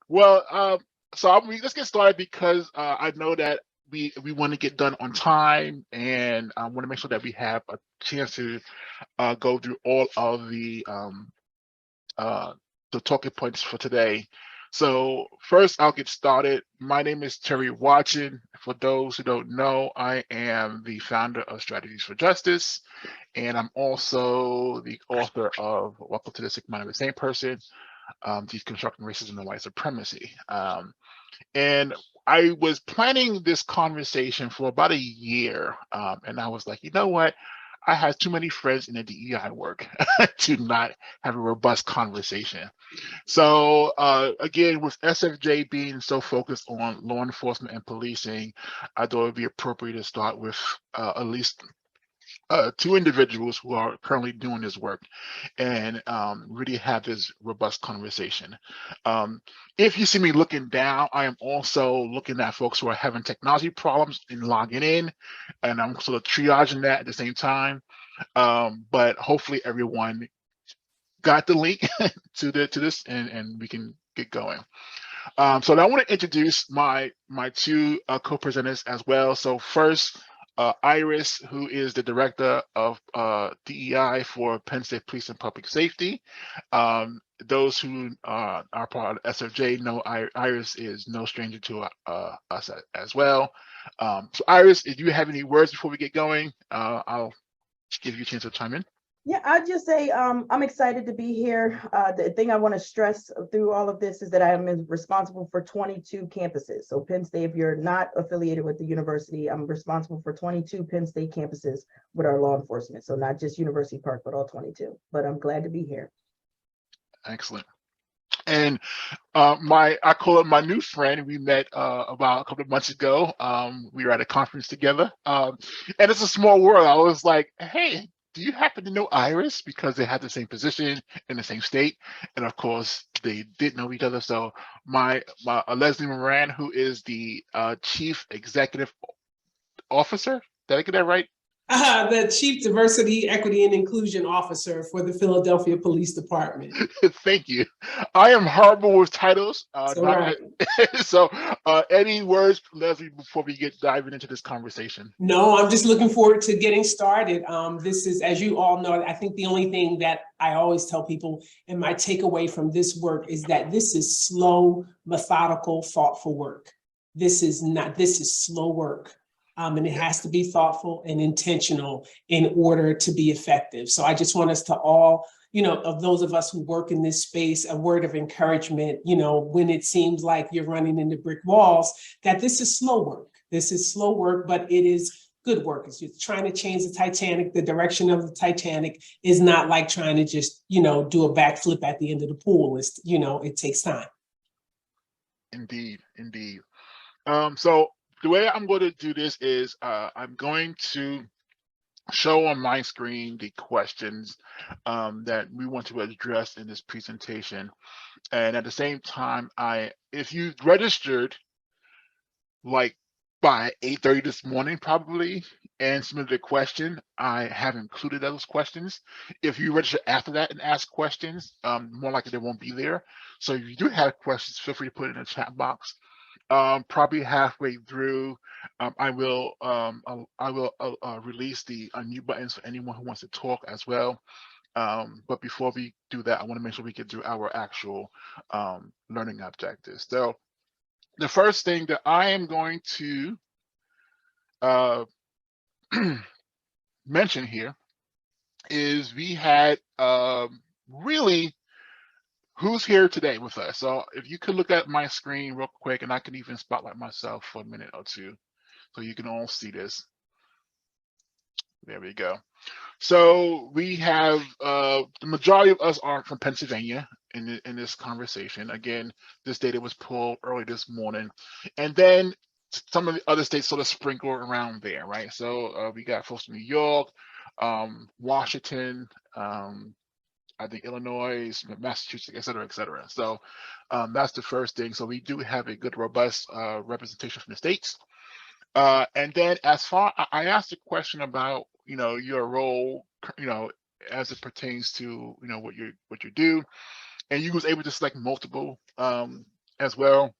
Well, let's get started because I know that we want to get done on time, and I want to make sure that we have a chance to go through all of uh, the talking points for today. So first, I'll get started. My name is Terry Watson. For those who don't know, I am the founder of Strategies for Justice, and I'm also the author of Welcome to the Sick Mind of the Same Person, Deconstructing Racism and White Supremacy. And I was planning this conversation for about a year, and I was like, you know what? I have too many friends in the DEI work to not have a robust conversation. So again, with SFJ being so focused on law enforcement and policing, I thought it would be appropriate to start with at least two individuals who are currently doing this work and really have this robust conversation. Um, if you see me looking down, I am also looking at folks who are having technology problems in logging in, and I'm sort of triaging that at the same time. But hopefully everyone got the link to this, and we can get going. So now I want to introduce my two co-presenters as well. So first, Iris, who is the director of DEI for Penn State Police and Public Safety. Those who are part of SFJ know Iris is no stranger to us as well. So Iris, if you have any words before we get going, I'll give you a chance to chime in. Yeah, I'd just say I'm excited to be here. The thing I want to stress through all of this is that I am responsible for 22 campuses. So Penn State, if you're not affiliated with the university, I'm responsible for 22 Penn State campuses with our law enforcement. So not just University Park, but all 22. But I'm glad to be here. Excellent. And I call it my new friend. We met about a couple of months ago. We were at a conference together, and it's a small world. I was like, hey, do you happen to know Iris? Because they had the same position in the same state, and of course they did know each other. So my Leslie Moran, who is the Chief Executive Officer, did I get that right? The Chief Diversity, Equity, and Inclusion Officer for the Philadelphia Police Department. Thank you. I am horrible with titles. So any words, Leslie, before we get diving into this conversation? No, I'm just looking forward to getting started. This is, as you all know, I think the only thing that I always tell people and my takeaway from this work is that this is slow, methodical, thoughtful work. This is slow work. And it has to be thoughtful and intentional in order to be effective. So I just want us to all, of those of us who work in this space, a word of encouragement, when it seems like you're running into brick walls, that this is slow work. This is slow work, but it is good work. It's just trying to change the Titanic. The direction of the Titanic is not like trying to just, do a backflip at the end of the pool. It takes time. Indeed. So the way I'm going to do this is I'm going to show on my screen the questions that we want to address in this presentation. And at the same time, if you registered like by 8:30 this morning, probably, and submitted a question, I have included those questions. If you register after that and ask questions, more likely they won't be there. So if you do have questions, feel free to put it in the chat box. Probably halfway through, I will release the unmute buttons for anyone who wants to talk as well. But before we do that, I want to make sure we get through our actual learning objectives. So the first thing that I am going to mention here is we had really who's here today with us. So if you could look at my screen real quick, and I can even spotlight myself for a minute or two so you can all see this. There we go. So we have the majority of us are from Pennsylvania in this conversation. Again, this data was pulled early this morning, and then some of the other states sort of sprinkle around there, right? So we got folks from New York, Washington, I think Illinois, Massachusetts, et cetera, et cetera. So that's the first thing. So we do have a good, robust representation from the states. And then as far, I asked a question about, your role, as it pertains to, what you do. And you was able to select multiple as well.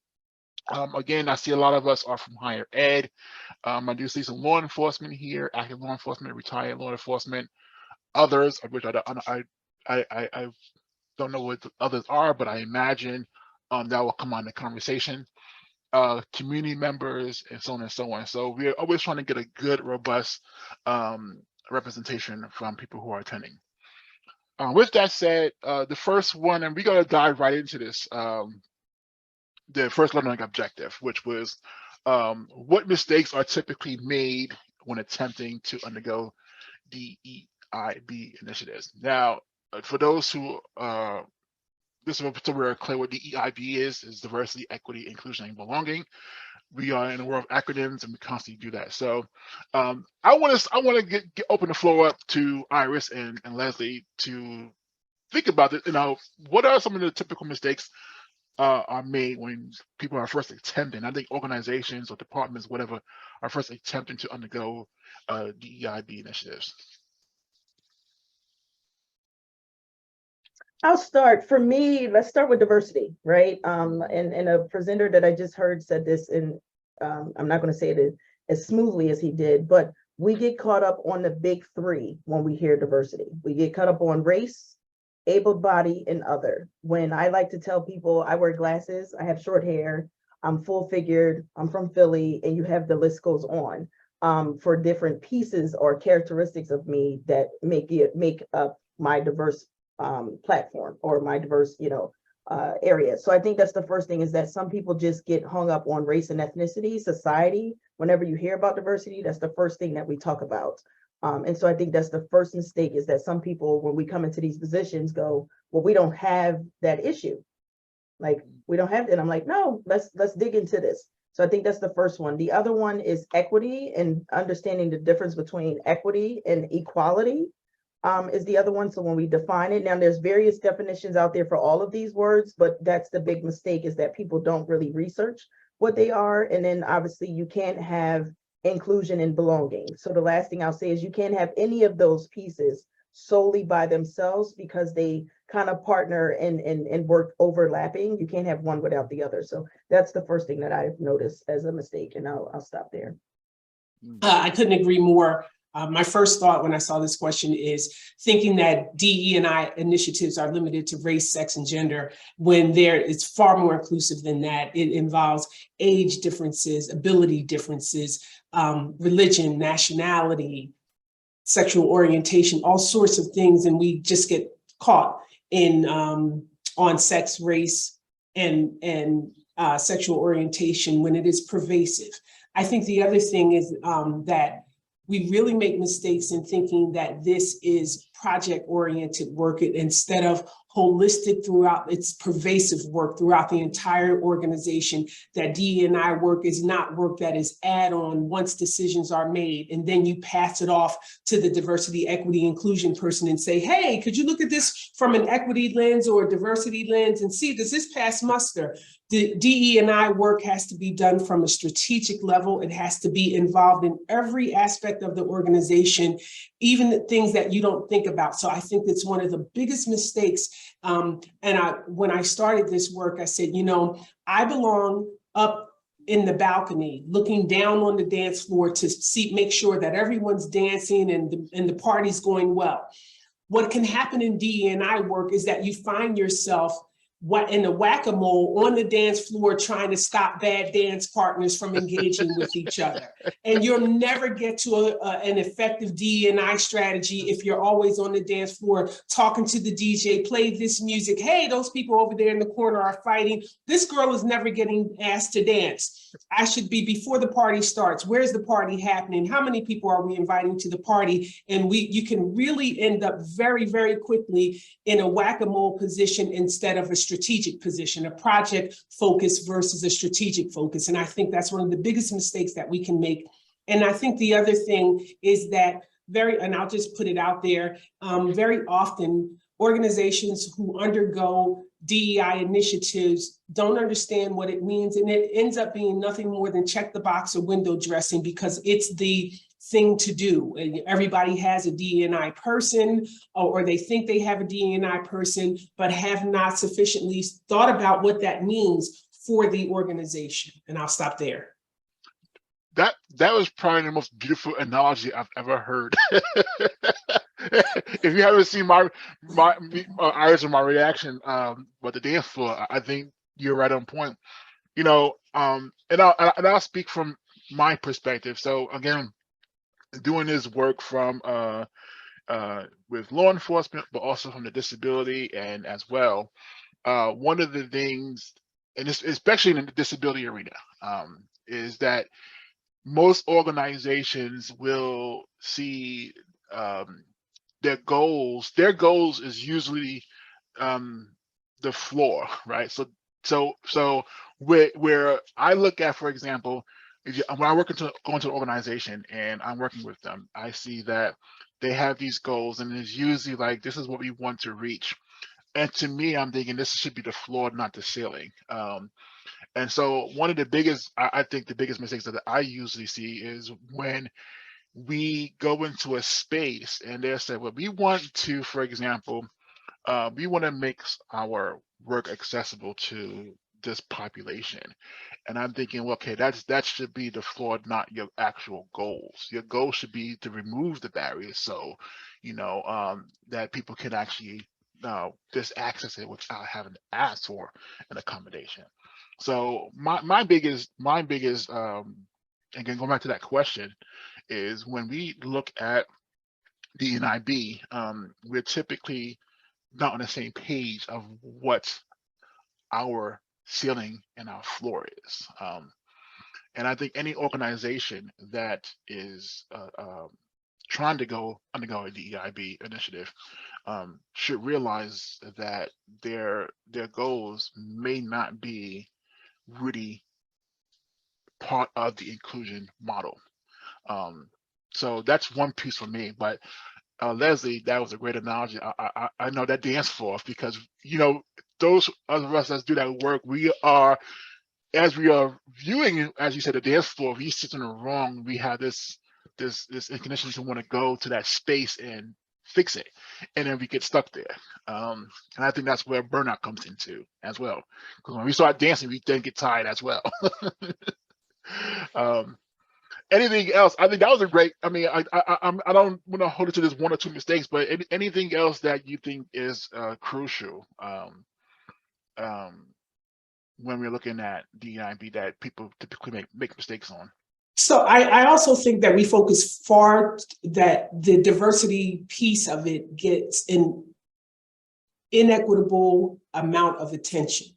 Again, I see a lot of us are from higher ed. I do see some law enforcement here, active law enforcement, retired law enforcement, others, of which I don't know what the others are, but I imagine that will come on the conversation. Community members, and so on and so on. So we're always trying to get a good, robust representation from people who are attending. With that said, the first one, and we're going to dive right into this, the first learning objective, which was what mistakes are typically made when attempting to undergo DEIB initiatives. Now, for those who this is so we're clear what DEIB is diversity, equity, inclusion, and belonging. We are in a world of acronyms, and we constantly do that. So, I want to get open the floor up to Iris and Leslie to think about it. What are some of the typical mistakes are made when people are first attempting? I think organizations or departments, whatever, are first attempting to undergo DEIB initiatives. I'll start. For me, let's start with diversity, right? And a presenter that I just heard said this, and I'm not going to say it as smoothly as he did, but we get caught up on the big three when we hear diversity. We get caught up on race, able body, and other. When I like to tell people I wear glasses, I have short hair, I'm full figured, I'm from Philly, and you have the list goes on for different pieces or characteristics of me that make up my diverse platform or my diverse, area. So I think that's the first thing, is that some people just get hung up on race and ethnicity, society. Whenever you hear about diversity, that's the first thing that we talk about. And so I think that's the first mistake, is that some people, when we come into these positions, go, well, we don't have that issue. Like, we don't have it. And I'm like, no, let's dig into this. So I think that's the first one. The other one is equity, and understanding the difference between equity and equality is the other one. So when we define it, now there's various definitions out there for all of these words, but that's the big mistake, is that people don't really research what they are. And then obviously you can't have inclusion and belonging. So the last thing I'll say is you can't have any of those pieces solely by themselves, because they kind of partner and work overlapping. You can't have one without the other. So that's the first thing that I've noticed as a mistake, and I'll stop there. I couldn't agree more. My first thought when I saw this question is thinking that DE&I initiatives are limited to race, sex, and gender, when it's far more inclusive than that. It involves age differences, ability differences, religion, nationality, sexual orientation, all sorts of things. And we just get caught in on sex, race, and sexual orientation when it is pervasive. I think the other thing is that we really make mistakes in thinking that this is project-oriented work instead of holistic throughout, its pervasive work throughout the entire organization, that DE&I work is not work that is add-on once decisions are made, and then you pass it off to the diversity, equity, inclusion person and say, hey, could you look at this from an equity lens or a diversity lens and see, does this pass muster? The DE&I work has to be done from a strategic level. It has to be involved in every aspect of the organization, even the things that you don't think about. So I think that's one of the biggest mistakes. When I started this work, I said, I belong up in the balcony, looking down on the dance floor to make sure that everyone's dancing and the party's going well. What can happen in DE&I work is that you find yourself in the whack-a-mole on the dance floor trying to stop bad dance partners from engaging with each other. And you'll never get to an effective DE&I strategy if you're always on the dance floor talking to the DJ, play this music. Hey, those people over there in the corner are fighting. This girl is never getting asked to dance. I should be before the party starts. Where's the party happening? How many people are we inviting to the party? And you can really end up very, very quickly in a whack-a-mole position instead of a strategic position, a project focus versus a strategic focus. And I think that's one of the biggest mistakes that we can make. And I think the other thing is that and I'll just put it out there, very often organizations who undergo DEI initiatives don't understand what it means. And it ends up being nothing more than check the box or window dressing, because it's the thing to do. Everybody has a DE&I person, or they think they have a DE&I person, but have not sufficiently thought about what that means for the organization. And I'll stop there. That was probably the most beautiful analogy I've ever heard. If you haven't seen my eyes or my reaction, but the dance floor, I think you're right on point. You know, and I'll speak from my perspective. So again, doing this work from with law enforcement, but also from the disability and as well. One of the things, and especially in the disability arena, is that most organizations will see their goals. Their goals is usually the floor, right? So where I look at, for example, when I go into an organization and I'm working with them, I see that they have these goals, and it's usually like, this is what we want to reach. And to me, I'm thinking this should be the floor, not the ceiling. And so one of the biggest, I think the biggest mistakes that I usually see is when we go into a space and they say, well, we want to, for example, we want to make our work accessible to this population. And I'm thinking, well, okay, that should be the floor, not your actual goals. Your goal should be to remove the barriers, so that people can actually just access it without having to ask for an accommodation. So my biggest again, going back to that question, is when we look at DEIB, we're typically not on the same page of what our ceiling and our floor is. And I think any organization that is trying to undergo a DEIB initiative should realize that their goals may not be really part of the inclusion model. So that's one piece for me. But Leslie, that was a great analogy. I know that dance floor, because those of us that do that work, as we are viewing, as you said, the dance floor, we sit in the wrong. We have this inclination to want to go to that space and fix it, and then we get stuck there. And I think that's where burnout comes into as well, because when we start dancing, we then get tired as well. Anything else? I think that was a great. I mean, I don't want to hold it to this one or two mistakes, but anything else that you think is crucial when we're looking at DEIB that people typically make mistakes on? So I also think that we focus that the diversity piece of it gets an inequitable amount of attention,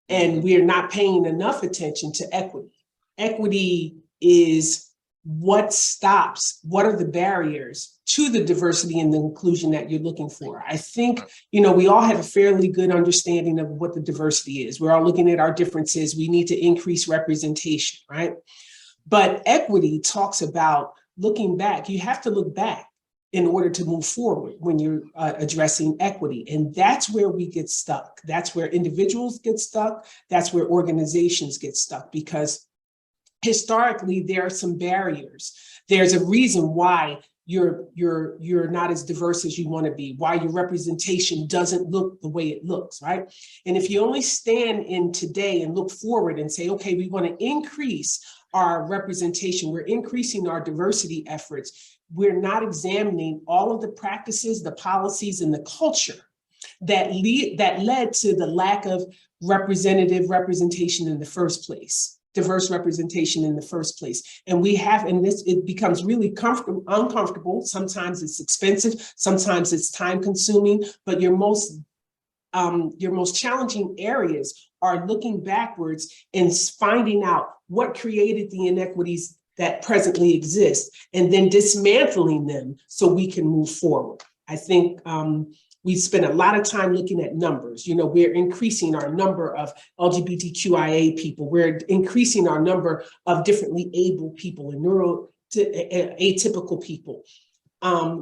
and we're not paying enough attention to equity. Equity is what are the barriers to the diversity and the inclusion that you're looking for. I think, we all have a fairly good understanding of what the diversity is. We're all looking at our differences. We need to increase representation, right? But equity talks about looking back. You have to look back in order to move forward when you're addressing equity. And that's where we get stuck. That's where individuals get stuck. That's where organizations get stuck, because historically, there are some barriers. There's a reason why you're not as diverse as you want to be, why your representation doesn't look the way it looks, right? And if you only stand in today and look forward and say, okay, we want to increase our representation, we're increasing our diversity efforts, we're not examining all of the practices, the policies, and the culture that led to the lack of representation in the first place. Diverse representation in the first place. And it becomes really uncomfortable. Sometimes it's expensive, sometimes it's time consuming, but your most challenging areas are looking backwards and finding out what created the inequities that presently exist, and then dismantling them so we can move forward. I think we spend a lot of time looking at numbers. We're increasing our number of LGBTQIA people. We're increasing our number of differently able people and atypical people.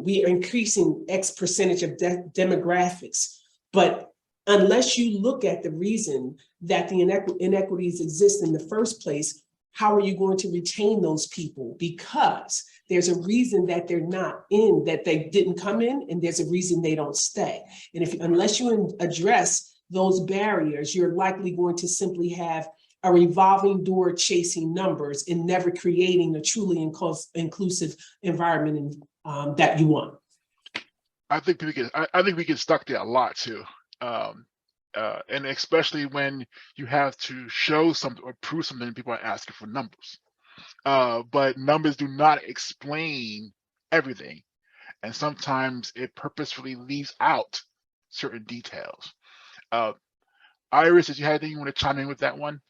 We are increasing X percentage of demographics. But unless you look at the reason that the inequities exist in the first place, how are you going to retain those people? Because there's a reason that they're not in, that they didn't come in, and there's a reason they don't stay. And unless you address those barriers, you're likely going to simply have a revolving door chasing numbers and never creating a truly inclusive environment that you want. I think we get stuck there a lot too. And especially when you have to show something or prove something, and people are asking for numbers. But numbers do not explain everything. And sometimes it purposefully leaves out certain details. Iris, did you have anything you want to chime in with that one?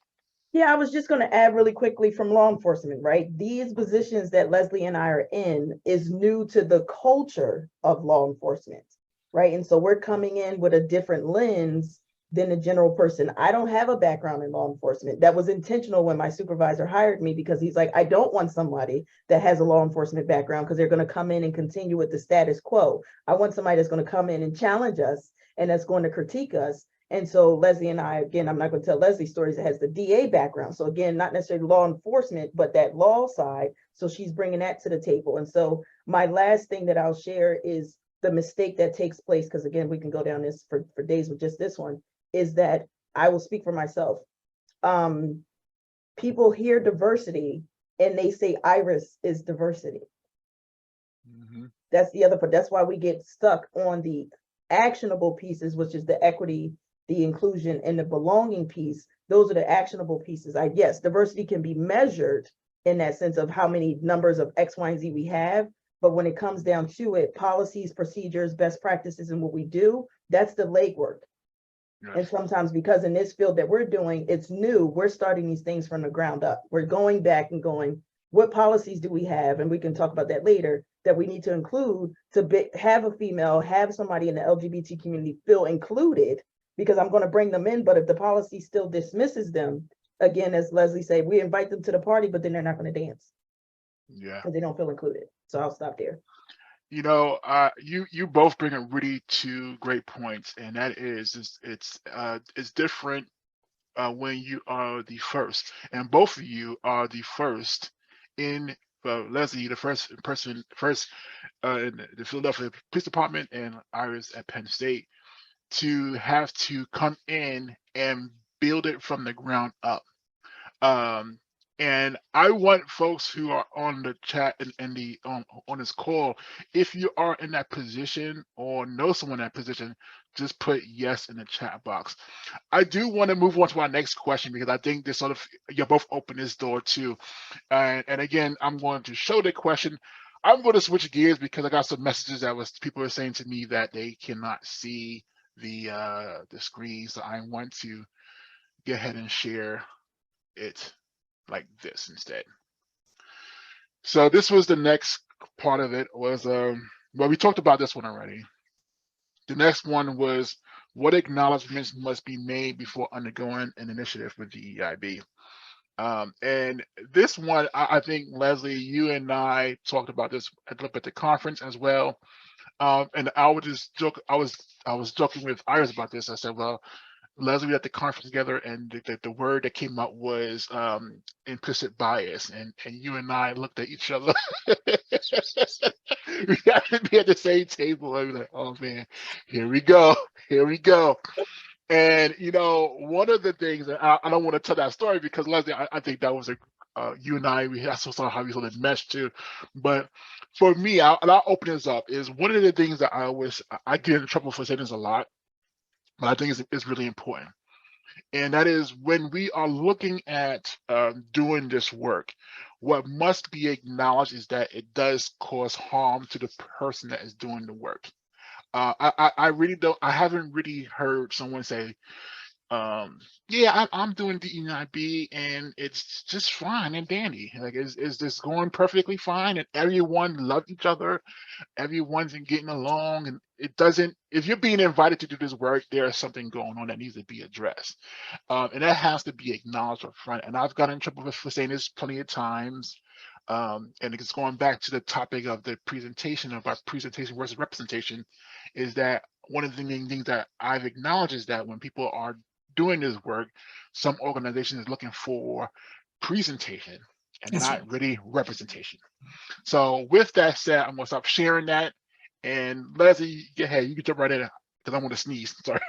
Yeah, I was just going to add really quickly from law enforcement, right? These positions that Leslie and I are in is new to the culture of law enforcement, right? And so we're coming in with a different lens than the general person. I don't have a background in law enforcement. That was intentional when my supervisor hired me, because he's like, I don't want somebody that has a law enforcement background because they're going to come in and continue with the status quo. I want somebody that's going to come in and challenge us and that's going to critique us. And so Leslie and I, again, I'm not going to tell Leslie stories that has the DA background. So again, not necessarily law enforcement, but that law side. So she's bringing that to the table. And so my last thing that I'll share is the mistake that takes place, because again, we can go down this for days with just this one, is that I will speak for myself. People hear diversity and they say Iris is diversity. Mm-hmm. That's the other part. That's why we get stuck on the actionable pieces, which is the equity, the inclusion, and the belonging piece. Those are the actionable pieces. Yes, diversity can be measured in that sense of how many numbers of X, Y, and Z we have. But when it comes down to it, policies, procedures, best practices, and what we do, that's the legwork. Yes. And sometimes because in this field that we're doing, it's new, we're starting these things from the ground up. We're going back and going, what policies do we have? And we can talk about that later, that we need to include to have a female, have somebody in the LGBT community feel included, because I'm going to bring them in. But if the policy still dismisses them, again, as Leslie said, we invite them to the party, but then they're not going to dance. Yeah. Because they don't feel included. So I'll stop there. You know, you both bring up really two great points, and that is it's different when you are the first, and both of you are the first in Leslie, the first person in the Philadelphia Police Department, and Iris at Penn State, to have to come in and build it from the ground up. And I want folks who are on the chat and the on this call, if you are in that position or know someone in that position, just put yes in the chat box. I do want to move on to our next question, because I think this sort of, you both open this door too. And again, I'm going to show the question. I'm going to switch gears because I got some messages that people are saying to me that they cannot see the screen. So I want to go ahead and share it like this instead. So this was the next part of it, was well, we talked about this one already. The next one was, what acknowledgments must be made before undergoing an initiative with DEIB? And this one, I think, Leslie, you and I talked about this at the conference as well. And I would just joke, I was joking with Iris about this. I said, well, Leslie, we had the conference together, and the word that came out was implicit bias, and you and I looked at each other. We had to be at the same table. I was like, oh man, here we go. And you know, one of the things that I don't want to tell that story, because Leslie, I think that was you and I, that's also how we sort of meshed too. But for me, and I'll open this up, is one of the things that I get in trouble for saying this a lot, but I think it's really important. And that is, when we are looking at doing this work, what must be acknowledged is that it does cause harm to the person that is doing the work. I haven't really heard someone say, yeah, I'm doing DEIB and it's just fine and dandy. Like, it's just going perfectly fine, and everyone loves each other, everyone's getting along, and it doesn't, if you're being invited to do this work, there's something going on that needs to be addressed. And that has to be acknowledged up front. And I've gotten in trouble for saying this plenty of times. And it's going back to the topic of the presentation, about presentation versus representation, is that one of the things that I've acknowledged is that when people are doing this work, some organization is looking for presentation and not really representation. So with that said, I'm gonna stop sharing that. And Leslie, go ahead, you can jump right in, because I want to sneeze. Sorry.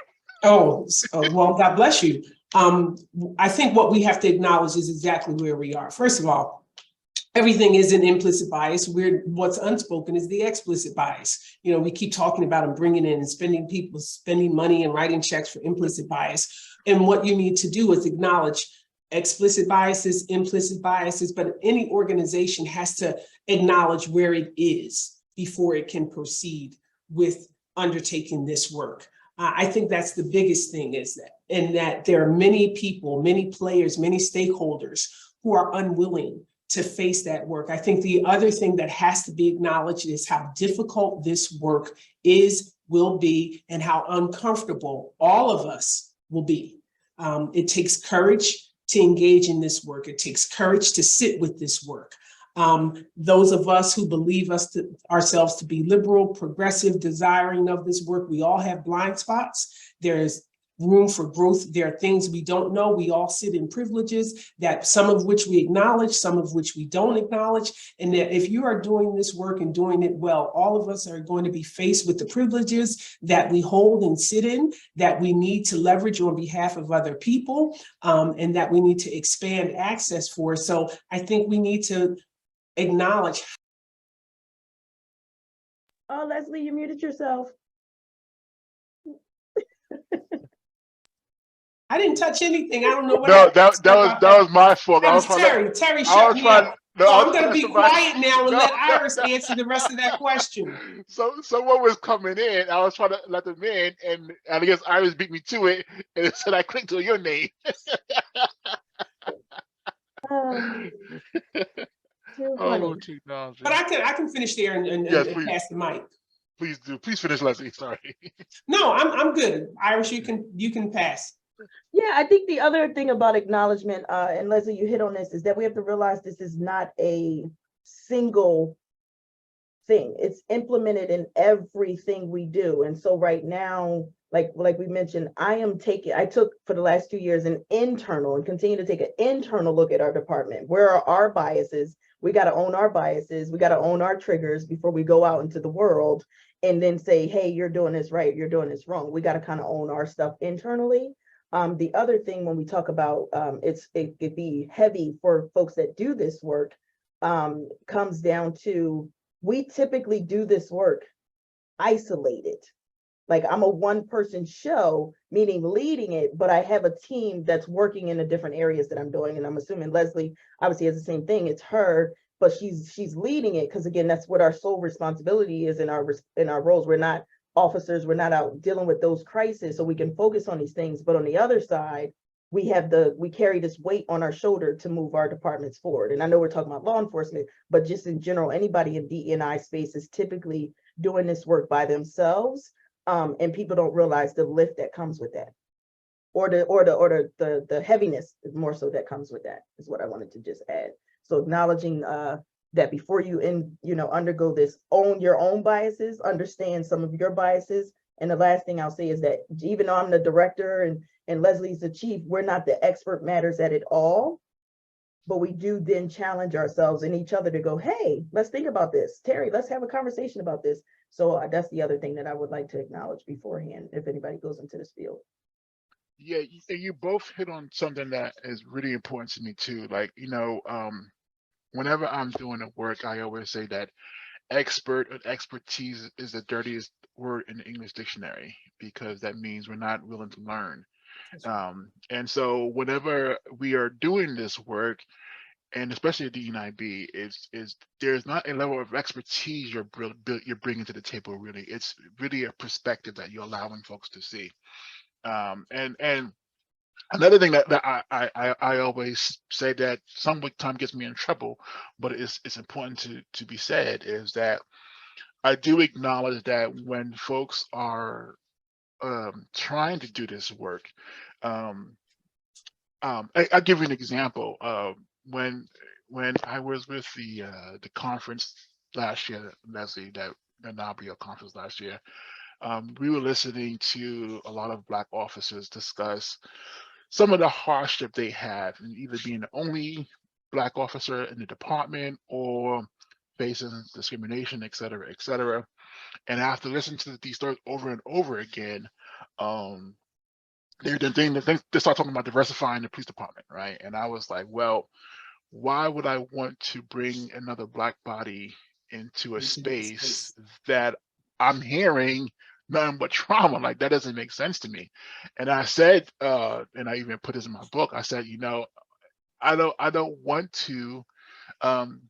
Oh, well, God bless you. I think what we have to acknowledge is exactly where we are. First of all, everything is an implicit bias. What's unspoken is the explicit bias. You know, we keep talking about and bringing in and spending money and writing checks for implicit bias. And what you need to do is acknowledge explicit biases, implicit biases, but any organization has to acknowledge where it is before it can proceed with undertaking this work. I think that's the biggest thing, is that, and that there are many people, many players, many stakeholders who are unwilling to face that work. I think the other thing that has to be acknowledged is how difficult this work is, will be, and how uncomfortable all of us will be. It takes courage to engage in this work. It takes courage to sit with this work. Those of us who believe ourselves to be liberal, progressive, desiring of this work, we all have blind spots. There's room for growth. There are things we don't know. We all sit in privileges, that some of which we acknowledge, some of which we don't acknowledge. And that if you are doing this work and doing it well, all of us are going to be faced with the privileges that we hold and sit in, that we need to leverage on behalf of other people, and that we need to expand access for. So I think we need to acknowledge. Oh, Leslie, you muted yourself. I didn't touch anything. I don't know what. No, that was my fault. That was Terry. Terry shut me up. So I'm going to be quiet now and let Iris answer the rest of that question. So someone was coming in. I was trying to let them in, and I guess Iris beat me to it, and it said I clicked on your name. Oh, but I can finish there and yes, pass the mic. Please do. Please finish, Leslie. Sorry. No, I'm good. Iris, you can pass. Yeah, I think the other thing about acknowledgement, and Leslie, you hit on this, is that we have to realize this is not a single thing. It's implemented in everything we do. And so right now, like we mentioned, I took for the last 2 years an internal and continue to take an internal look at our department. Where are our biases? We got to own our biases. We got to own our triggers before we go out into the world and then say, hey, you're doing this right, you're doing this wrong. We got to kind of own our stuff internally. The other thing when we talk about it could be heavy for folks that do this work, comes down to, we typically do this work isolated. Like, I'm a one-person show, meaning leading it, but I have a team that's working in the different areas that I'm doing. And I'm assuming Leslie obviously has the same thing. It's her, but she's leading it, because again, that's what our sole responsibility is in our roles. We're not officers, we're not out dealing with those crises, so we can focus on these things. But on the other side, we carry this weight on our shoulder to move our departments forward. And I know we're talking about law enforcement, but just in general, anybody in DE&I space is typically doing this work by themselves. And people don't realize the lift that comes with that, or the heaviness more so that comes with that, is what I wanted to just add. So acknowledging that before you undergo this, own your own biases, understand some of your biases. And the last thing I'll say is that even though I'm the director and Leslie's the chief, we're not the expert matters at it all, but we do then challenge ourselves and each other to go, hey, let's think about this. Terry, let's have a conversation about this. So that's the other thing that I would like to acknowledge beforehand, if anybody goes into this field. Yeah, you both hit on something that is really important to me too. Like, whenever I'm doing the work, I always say that expert and expertise is the dirtiest word in the English dictionary, because that means we're not willing to learn. And so whenever we are doing this work, and especially at DEIB, is there's not a level of expertise you're bringing to the table. Really, it's really a perspective that you're allowing folks to see. And another thing that I always say that sometimes gets me in trouble, but it's important to be said, is that I do acknowledge that when folks are trying to do this work, I'll give you an example. When I was with the conference last year, Leslie, the NABRIO conference last year, we were listening to a lot of Black officers discuss some of the hardship they have in either being the only Black officer in the department or facing discrimination, et cetera, et cetera. And after listening to these stories over and over again, they start talking about diversifying the police department, right? And I was like, well, why would I want to bring another Black body into a space that I'm hearing nothing but trauma? Like, that doesn't make sense to me. And I said, and I even put this in my book, I said, I don't want um,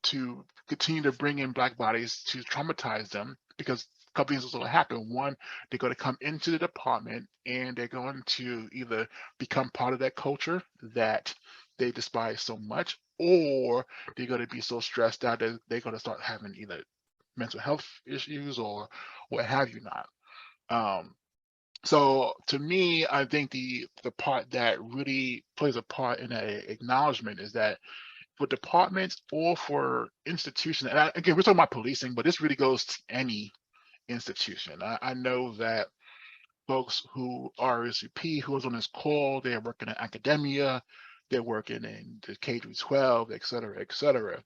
to continue to bring in Black bodies to traumatize them, because a couple things will happen. One, they're going to come into the department and they're going to either become part of that culture that they despise so much, or they're going to be so stressed out that they're going to start having either mental health issues or what have you not. So to me, I think the part that really plays a part in that acknowledgement is that for departments or for institutions, and again, we're talking about policing, but this really goes to any institution. I know that folks who are RSVP, who is on this call, they're working in academia, they're working in the K through 12, et cetera, et cetera.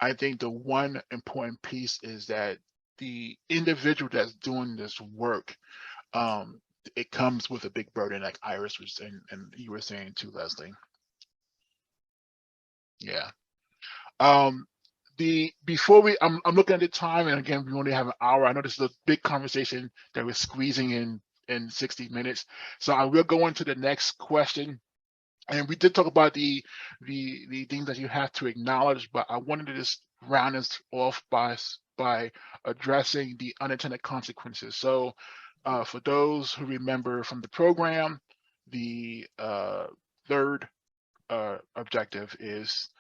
I think the one important piece is that the individual that's doing this work, it comes with a big burden, like Iris was saying, and you were saying too, Leslie. Yeah. Before I'm looking at the time, and again, we only have an hour. I know this is a big conversation that we're squeezing in 60 minutes. So I will go into the next question. And we did talk about the things that you have to acknowledge, but I wanted to just round us off by addressing the unintended consequences. So for those who remember from the program, the third objective is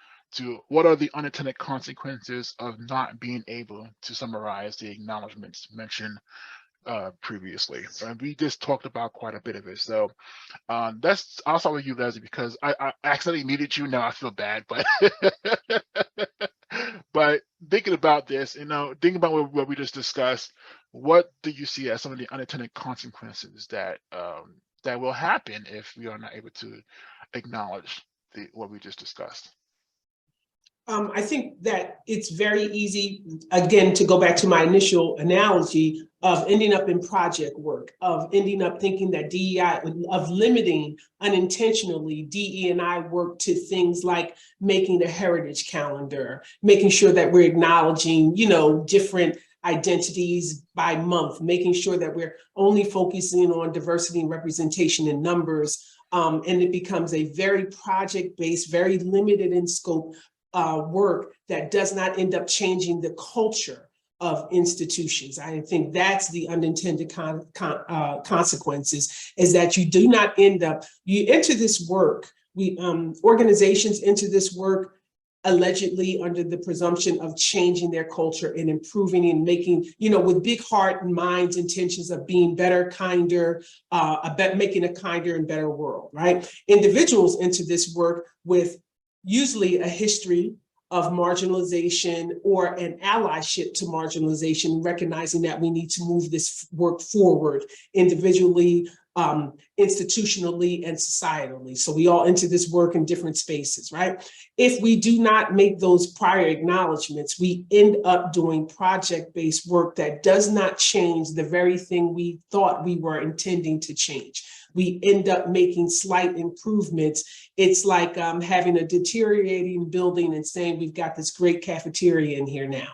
what are the unintended consequences of not being able to summarize the acknowledgments mentioned previously. And we just talked about quite a bit of it. So I'll start with you, Leslie, because I accidentally muted you. Now I feel bad, but but thinking about this, thinking about what we just discussed, what do you see as some of the unintended consequences that that will happen if we are not able to acknowledge what we just discussed? I think that it's very easy, again, to go back to my initial analogy of ending up in project work, of ending up thinking that DEI, of limiting unintentionally DE&I work to things like making a heritage calendar, making sure that we're acknowledging, different identities by month, making sure that we're only focusing on diversity and representation in numbers. And it becomes a very project-based, very limited in scope work that does not end up changing the culture of institutions. I think that's the unintended consequences, is that you do not end up, you enter this work, organizations enter this work allegedly under the presumption of changing their culture and improving and making, with big heart and minds, intentions of being better, kinder, making a kinder and better world, right? Individuals enter this work with usually a history of marginalization or an allyship to marginalization, recognizing that we need to move this work forward individually, institutionally, and societally. So we all enter this work in different spaces, right? If we do not make those prior acknowledgments, we end up doing project-based work that does not change the very thing we thought we were intending to change. We end up making slight improvements. It's like having a deteriorating building and saying, we've got this great cafeteria in here now.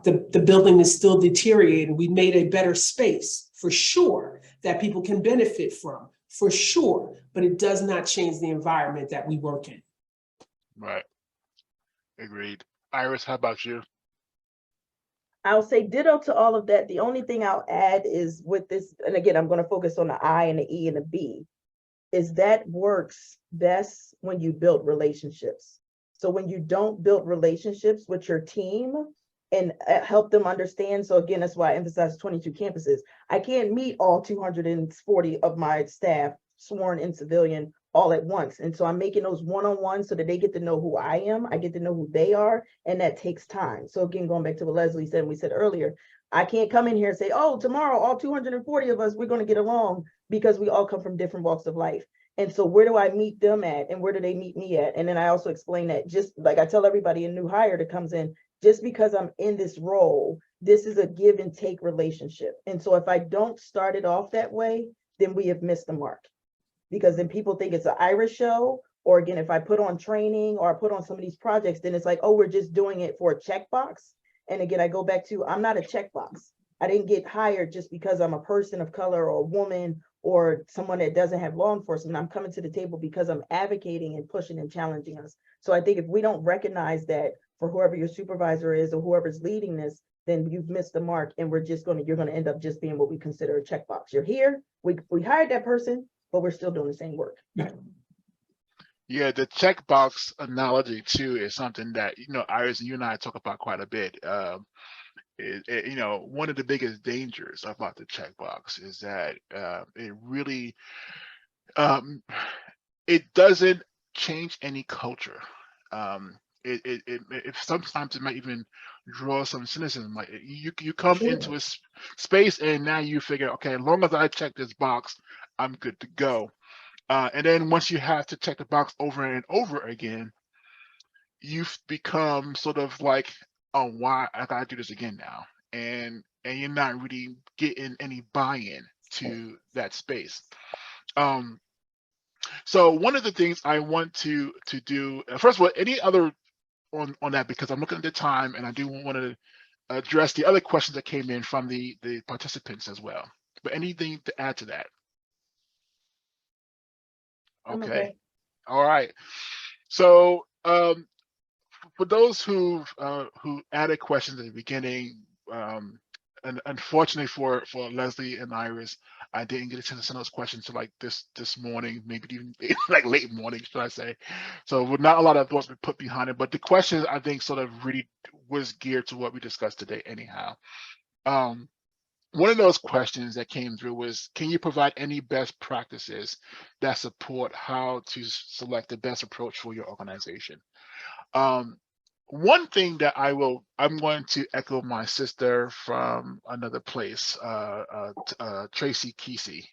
The building is still deteriorating. We made a better space, for sure, that people can benefit from, for sure, but it does not change the environment that we work in. Right. Agreed. Iris, how about you? I'll say ditto to all of that. The only thing I'll add is with this, and again, I'm going to focus on the I and the E and the B, is that works best when you build relationships. So when you don't build relationships with your team and help them understand. So again, that's why I emphasize 22 campuses. I can't meet all 240 of my staff, sworn and civilian, all at once. And so I'm making those one-on-ones so that they get to know who I am, I get to know who they are, and that takes time. So again, going back to what Leslie said, and we said earlier, I can't come in here and say, oh, tomorrow, all 240 of us, we're going to get along, because we all come from different walks of life. And so where do I meet them at, and where do they meet me at? And then I also explain that, just like I tell everybody, a new hire that comes in, just because I'm in this role, this is a give and take relationship. And so if I don't start it off that way, then we have missed the mark. Because then people think it's an Irish show, or again, if I put on training or I put on some of these projects, then it's like, oh, we're just doing it for a checkbox. And again, I go back to, I'm not a checkbox. I didn't get hired just because I'm a person of color or a woman or someone that doesn't have law enforcement. I'm coming to the table because I'm advocating and pushing and challenging us. So I think if we don't recognize that for whoever your supervisor is or whoever's leading this, then you've missed the mark, and you're gonna end up just being what we consider a checkbox. You're here, we hired that person, but we're still doing the same work. Yeah, the checkbox analogy too is something that, Iris, and you and I talk about quite a bit. One of the biggest dangers about the checkbox is that it really it doesn't change any culture. It sometimes it might even draw some cynicism. Like you come into a space and now you figure, okay, as long as I check this box, I'm good to go. And then once you have to check the box over and over again, you've become sort of like, oh, why I gotta do this again now, and you're not really getting any buy-in to that space. So one of the things I want to do, first of all, any other on that, because I'm looking at the time and I do want to address the other questions that came in from the participants as well. But anything to add to that? Okay. All right. So for those who added questions at the beginning, and unfortunately for Leslie and Iris, I didn't get a chance to send those questions to like this morning, maybe even like late morning, should I say. So not a lot of thoughts were put behind it, but the questions I think sort of really was geared to what we discussed today anyhow. One of those questions that came through was, can you provide any best practices that support how to select the best approach for your organization? One thing that I'm going to echo my sister from another place, Tracy Kesey.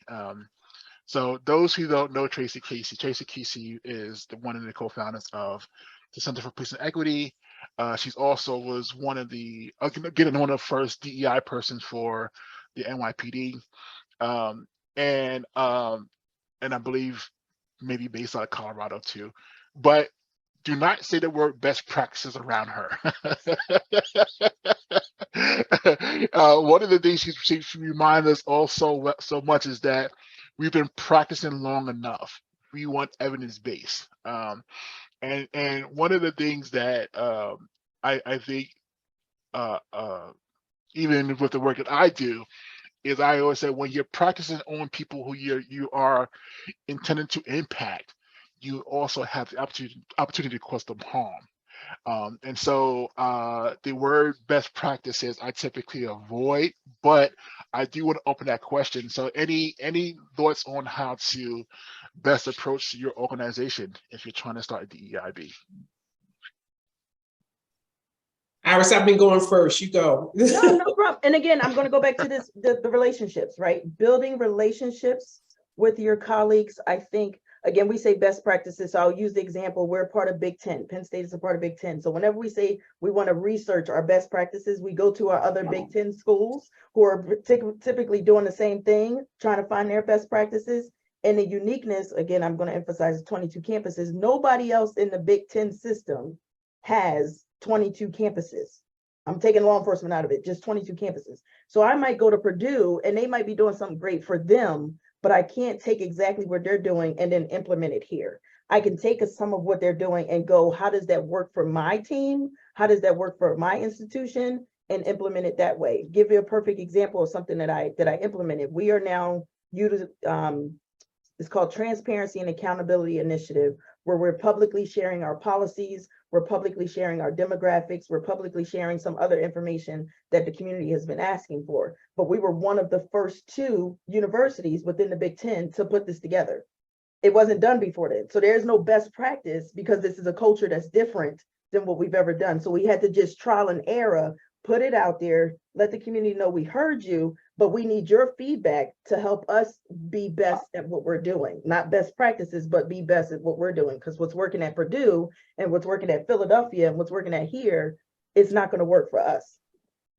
So those who don't know Tracy Kesey is one of the co-founders of the Center for Peace and Equity. She's also was one of the first DEI persons for the NYPD, and I believe maybe based out of Colorado too. But do not say the word best practices around her. One of the things she reminds us also so much is that we've been practicing long enough. We want evidence-based. And one of the things that I think, even with the work that I do, is I always say when you're practicing on people who you are intended to impact, you also have the opportunity to cause them harm. And so the word best practices I typically avoid, but I do want to open that question. So any thoughts on how to best approach your organization if you're trying to start a DEIB? Iris, I've been going first. You go. No problem. And again, I'm going to go back to this, the relationships, right? Building relationships with your colleagues. I think, again, we say best practices. So I'll use the example. We're part of Big Ten. Penn State is a part of Big Ten. So whenever we say we want to research our best practices, we go to our other Big Ten schools who are typically doing the same thing, trying to find their best practices. And the uniqueness, again, I'm going to emphasize 22 campuses. Nobody else in the Big Ten system has 22 campuses. I'm taking law enforcement out of it, just 22 campuses. So I might go to Purdue and they might be doing something great for them, but I can't take exactly what they're doing and then implement it here. I can take some of what they're doing and go, how does that work for my team? How does that work for my institution? And implement it that way. Give you a perfect example of something that I implemented. We are now using, it's called Transparency and Accountability Initiative, where we're publicly sharing our policies, we're publicly sharing our demographics, we're publicly sharing some other information that the community has been asking for. But we were one of the first 2 universities within the Big Ten to put this together. It wasn't done before then. So there's no best practice because this is a culture that's different than what we've ever done. So we had to just trial and error, put it out there, let the community know we heard you, but we need your feedback to help us be best at what we're doing. Not best practices, but be best at what we're doing. Because what's working at Purdue and what's working at Philadelphia and what's working at here, it's not going to work for us.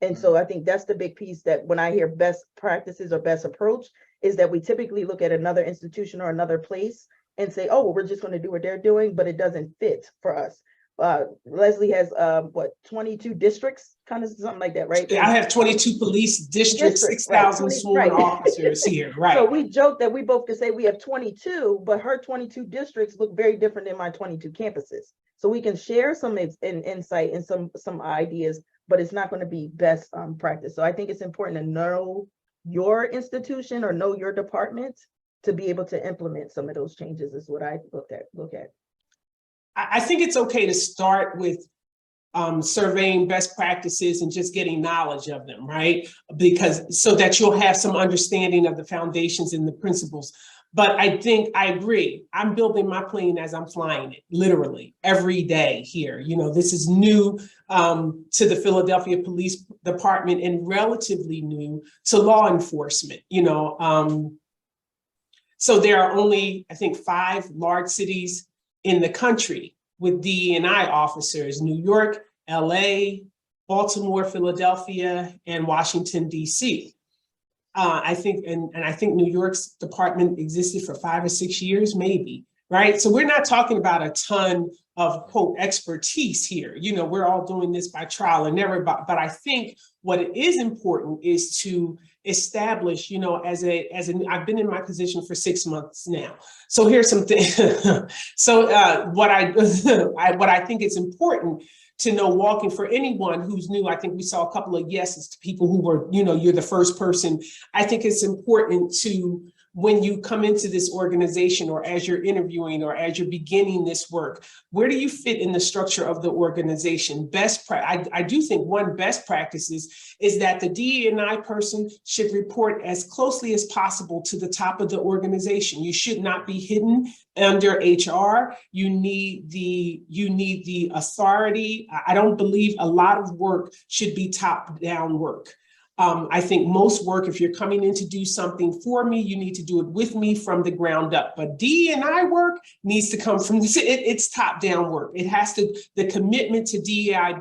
And so I think that's the big piece, that when I hear best practices or best approach, is that we typically look at another institution or another place and say, oh, well, we're just going to do what they're doing, but it doesn't fit for us. Leslie has what, 22 districts, kind of something like that, right? I have 22 police districts, 6,000 right, sworn officers here, right? So we joke that we both could say we have 22, but her 22 districts look very different than my 22 campuses. So we can share some insight and some ideas, but it's not going to be best practice. So I think it's important to know your institution or know your department to be able to implement some of those changes is what I look at. I think it's okay to start with surveying best practices and just getting knowledge of them, right? Because so that you'll have some understanding of the foundations and the principles. But I think I agree. I'm building my plane as I'm flying it, literally every day here. You know, this is new to the Philadelphia Police Department and relatively new to law enforcement, you know. So there are only, I think, 5 large cities in the country with DE&I officers: New York, LA, Baltimore, Philadelphia, and Washington, DC. I think, and I think New York's department existed for 5 or 6 years, maybe, right? So we're not talking about a ton of, quote, expertise here. You know, we're all doing this by trial and error, but I think what it is important is to establish, you know, I've been in my position for 6 months now. So here's some things. So what I think it's important to know, walking for anyone who's new. I think we saw a couple of yeses to people who were, you know, you're the first person. I think it's important to, when you come into this organization or as you're interviewing or as you're beginning this work, where do you fit in the structure of the organization? I do think one best practice is that the DE&I person should report as closely as possible to the top of the organization. You should not be hidden under HR. You need the authority. I don't believe a lot of work should be top-down work. I think most work, if you're coming in to do something for me, you need to do it with me from the ground up. But DE&I work needs to come from it's top-down work. It has to, the commitment to DEI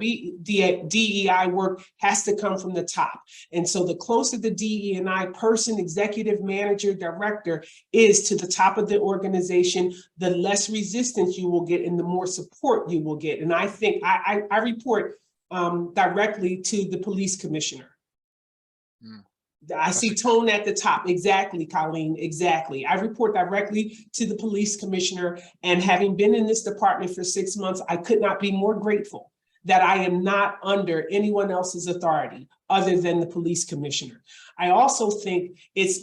work has to come from the top. And so the closer the DE&I person, executive manager, director is to the top of the organization, the less resistance you will get and the more support you will get. And I think I report directly to the police commissioner. I see tone at the top. Exactly, Colleen, exactly. I report directly to the police commissioner, and having been in this department for 6 months, I could not be more grateful that I am not under anyone else's authority other than the police commissioner. I also think it's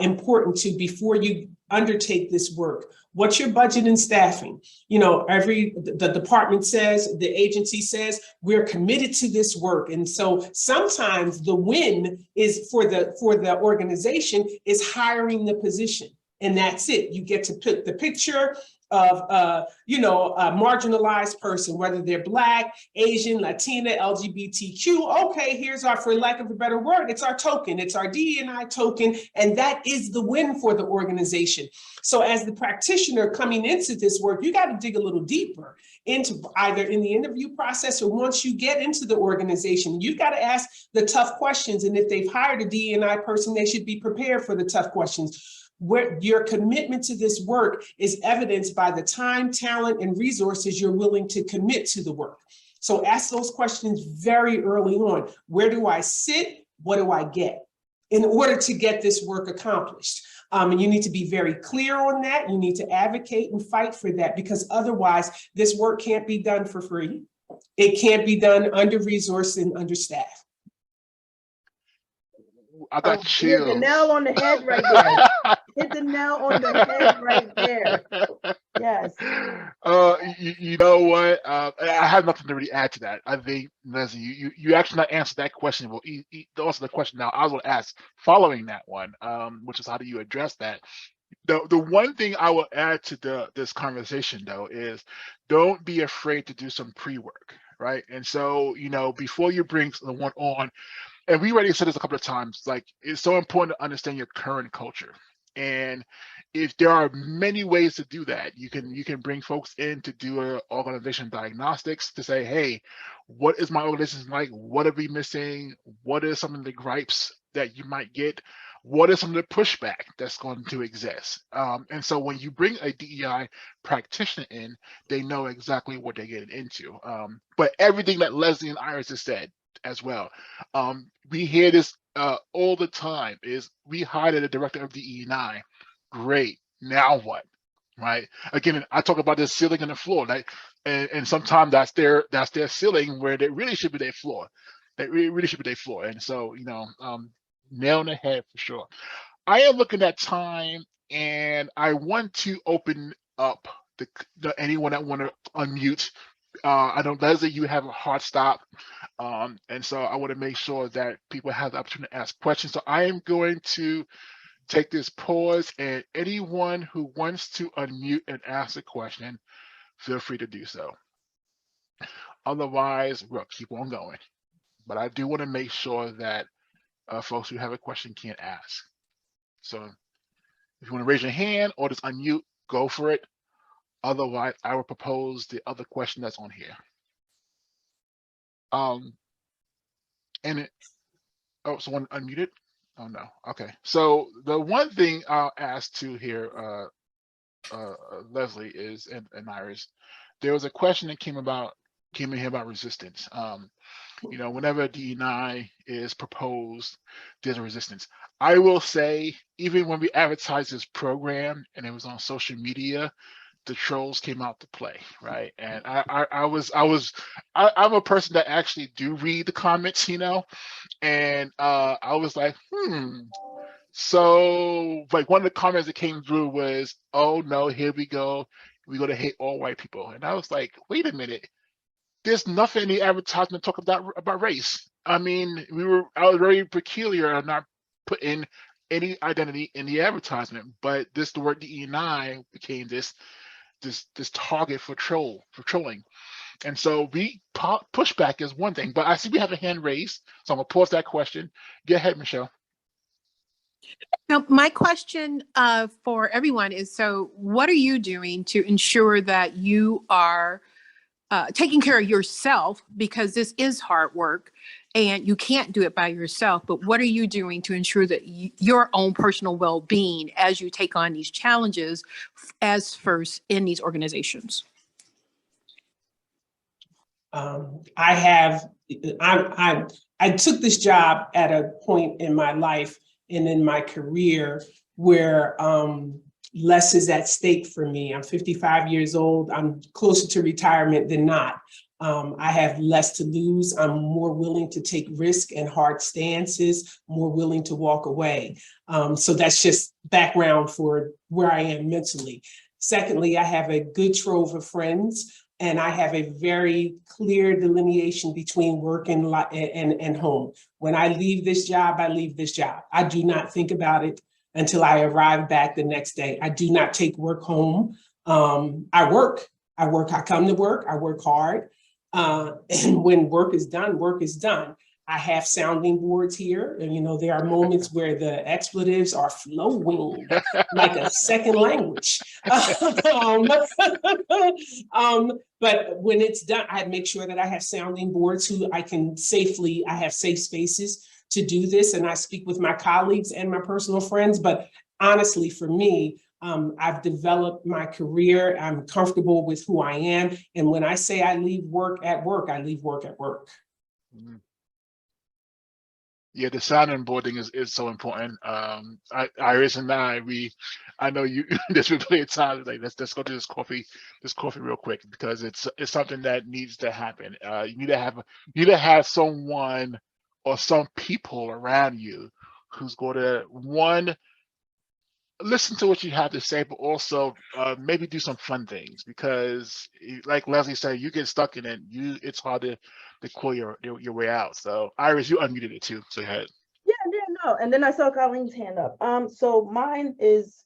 important to, before you undertake this work, what's your budget and staffing? You know, the department says, the agency says, we're committed to this work. And so sometimes the win is for the organization is hiring the position. And that's it. You get to put the picture of, a marginalized person, whether they're Black, Asian, Latina, LGBTQ. Okay, here's our, for lack of a better word, it's our token. It's our DE&I token. And that is the win for the organization. So as the practitioner coming into this work, you got to dig a little deeper into either in the interview process or once you get into the organization, you've got to ask the tough questions. And if they've hired a DE&I person, they should be prepared for the tough questions. Where your commitment to this work is evidenced by the time, talent, and resources you're willing to commit to the work. So ask those questions very early on. Where do I sit? What do I get in order to get this work accomplished? And you need to be very clear on that. You need to advocate and fight for that, because otherwise this work can't be done for free. It can't be done under-resourced and understaffed. I got chills. Hit the nail on the head right there. Hit the nail on the head right there. Yes. You know what? I have nothing to really add to that. I think, Leslie, you actually not answered that question. Well, also the question now I will ask following that one, which is how do you address that? The one thing I will add to this conversation though is don't be afraid to do some pre-work, right? And so, before you bring someone on, and we already said this a couple of times, like it's so important to understand your current culture. And if there are many ways to do that, you can bring folks in to do an organization diagnostics to say, hey, what is my organization like? What are we missing? What are some of the gripes that you might get? what is some of the pushback that's going to exist? And so when you bring a DEI practitioner in, they know exactly what they're getting into. But everything that Leslie and Iris has said as well, we hear this all the time, is we hired a director of DEI. Great, now what? Right? Again, I talk about the ceiling and the floor, like, and sometimes that's their ceiling where they really should be their floor. They really should be their floor. And so, nail on the head for sure. I am looking at time, and I want to open up anyone that want to unmute. I know, Leslie, you have a hard stop, and so I want to make sure that people have the opportunity to ask questions. So I am going to take this pause, and anyone who wants to unmute and ask a question, feel free to do so. Otherwise, we'll keep on going. But I do want to make sure that folks who have a question can ask. So if you want to raise your hand or just unmute, go for it. Otherwise, I will propose the other question that's on here. Someone unmuted? Oh no. Okay. So the one thing I'll ask to here, Leslie is and Iris, there was a question that came in here about resistance. Whenever DEI is proposed, there's a resistance. I will say, even when we advertised this program and it was on social media, the trolls came out to play, right? And I'm a person that actually do read the comments, and I was like, So, like, one of the comments that came through was, "Oh no, here we go. We're gonna hate all white people." And I was like, wait a minute. There's nothing in the advertisement talk about race. I mean, I was very peculiar on not putting any identity in the advertisement, but the word DEI became this target for trolling. And so pushback is one thing, but I see we have a hand raised, so I'm gonna pause that question. Go ahead, Michelle. Now, my question for everyone is, so what are you doing to ensure that you are taking care of yourself, because this is hard work and you can't do it by yourself, but what are you doing to ensure that your own personal well-being as you take on these challenges as first in these organizations? I took this job at a point in my life and in my career where less is at stake for me. I'm 55 years old. I'm closer to retirement than not. I have less to lose. I'm more willing to take risk and hard stances, more willing to walk away. So that's just background for where I am mentally. Secondly, I have a good trove of friends, and I have a very clear delineation between work and home. When I leave this job, I leave this job. I do not think about it until I arrive back the next day. I do not take work home. I work, I come to work, I work hard. And when work is done, work is done. I have sounding boards here, and there are moments where the expletives are flowing like a second language. But when it's done, I make sure that I have sounding boards I have safe spaces to do this, and I speak with my colleagues and my personal friends. But honestly, for me, I've developed my career. I'm comfortable with who I am. And when I say I leave work at work, I leave work at work. Mm-hmm. Yeah, the sounding boarding is so important. Iris and I know you. There's been plenty of times like let's go to this coffee real quick, because it's something that needs to happen. You need to have someone or some people around you who's going to listen to what you have to say, but also maybe do some fun things, because like Leslie said, you get stuck in it. It's hard to claw your way out. So Iris, you unmuted it too. So go ahead. Yeah, no. And then I saw Colleen's hand up. So mine is,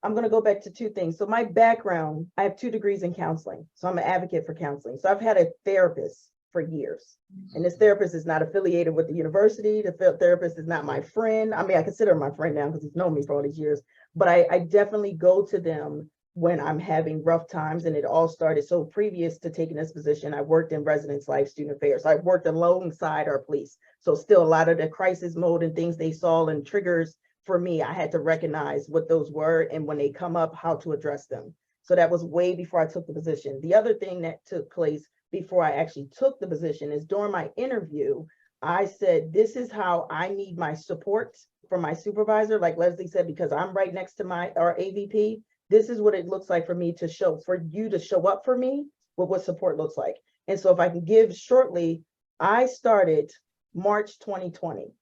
I'm going to go back to two things. So my background, I have 2 degrees in counseling. So I'm an advocate for counseling. So I've had a therapist for years. And this therapist is not affiliated with the university. The therapist is not my friend. I mean, I consider him my friend now because he's known me for all these years. But I definitely go to them when I'm having rough times. And it all started, so previous to taking this position, I worked in residence life student affairs. I worked alongside our police. So still a lot of the crisis mode and things they saw and triggers for me, I had to recognize what those were and when they come up, how to address them. So that was way before I took the position. The other thing that took place before I actually took the position is during my interview, I said, this is how I need my support from my supervisor, like Leslie said, because I'm right next to our AVP. This is what it looks like for me to for you to show up for me with what support looks like. And so if I can give shortly, I started March 2020.